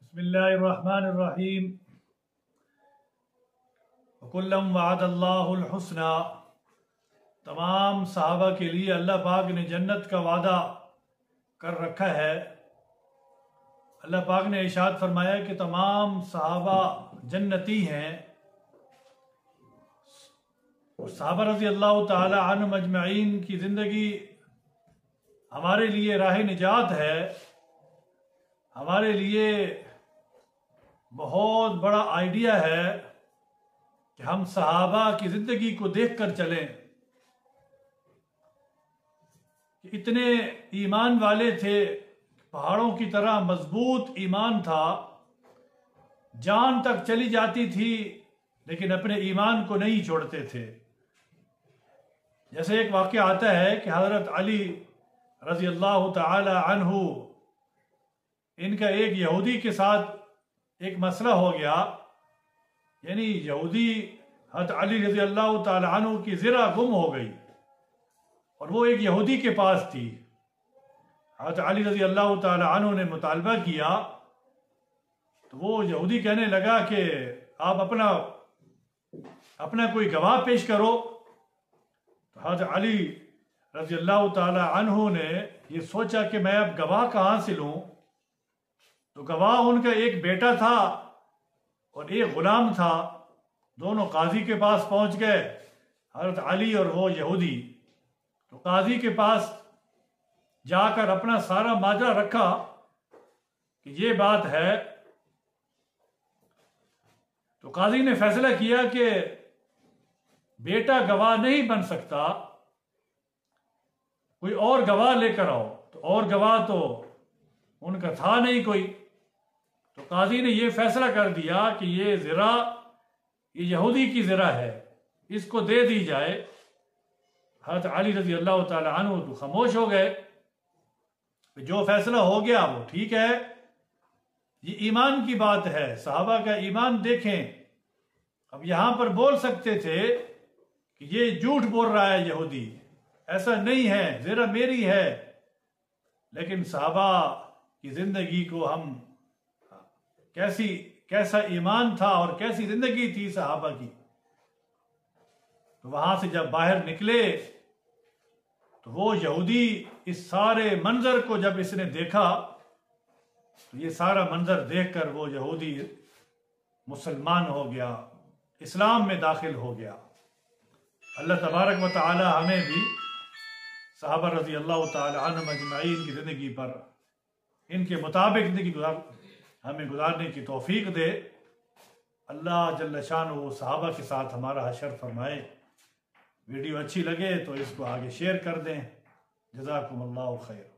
बिस्मिल्लाहिर्रहमानिर्रहीम। वकुल्लम वअदल्लाहुल हुस्ना। तमाम सहाबा के लिए अल्लाह पाक ने जन्नत का वादा कर रखा है। अल्लाह पाक ने इरशाद फरमाया कि तमाम सहाबा जन्नती हैं। सहाबा रज़ी अल्लाह ताला अन्हुम अजमईन की ज़िंदगी हमारे लिए राह निजात है। हमारे लिए बहुत बड़ा आइडिया है कि हम सहाबा की ज़िंदगी को देखकर चलें कि इतने ईमान वाले थे, पहाड़ों की तरह मजबूत ईमान था, जान तक चली जाती थी लेकिन अपने ईमान को नहीं छोड़ते थे। जैसे एक वाक़या आता है कि हज़रत अली रज़ी अल्लाह ताला अन्हु, इनका एक यहूदी के साथ एक मसला हो गया। यानी यहूदी हज़रत अली रज़ी अल्लाह ताला अन्हु की ज़रा गुम हो गई और वो एक यहूदी के पास थी। हज़रत अली रज़ी अल्लाह ताला अन्हु ने मुतालबा किया तो वो यहूदी कहने लगा कि आप अपना कोई गवाह पेश करो। तो हज़रत अली रज़ी अल्लाह ताला अन्हु ने ये सोचा कि मैं अब गवाह कहाँ से लूँ। तो गवाह उनका एक बेटा था और एक गुलाम था। दोनों काजी के पास पहुंच गए, हज़रत अली और वो यहूदी। तो काजी के पास जाकर अपना सारा माजरा रखा कि ये बात है। तो काजी ने फैसला किया कि बेटा गवाह नहीं बन सकता, कोई और गवाह लेकर आओ। तो और गवाह तो उनका था नहीं कोई। तो काजी ने यह फैसला कर दिया कि ये ज़रा ये यहूदी की ज़रा है, इसको दे दी जाए। हज़रत अली रज़ी अल्लाह ताला अन्हु तो खामोश हो गए। जो फैसला हो गया वो ठीक है। ये ईमान की बात है, सहाबा का ईमान देखें। अब यहां पर बोल सकते थे कि ये झूठ बोल रहा है यहूदी, ऐसा नहीं है, ज़रा मेरी है। लेकिन सहाबा की जिंदगी को हम कैसा ईमान था और कैसी जिंदगी थी सहाबा की। तो वहां से जब बाहर निकले तो वो यहूदी इस सारे मंजर को जब इसने देखा तो ये सारा मंजर देखकर वो यहूदी मुसलमान हो गया, इस्लाम में दाखिल हो गया। अल्लाह तबारक व तआला हमें भी सहाबा रज़ी अल्लाह ताला अन्हुम अजमईन की ज़िंदगी पर इनके मुताबिक ज़िंदगी हमें गुजारने की तौफीक दे। अल्लाह जल्ल शानुहु सहाबा के साथ हमारा हशर फरमाए। वीडियो अच्छी लगे तो इसको आगे शेयर कर दें। जज़ाकुमुल्लाहु खैर।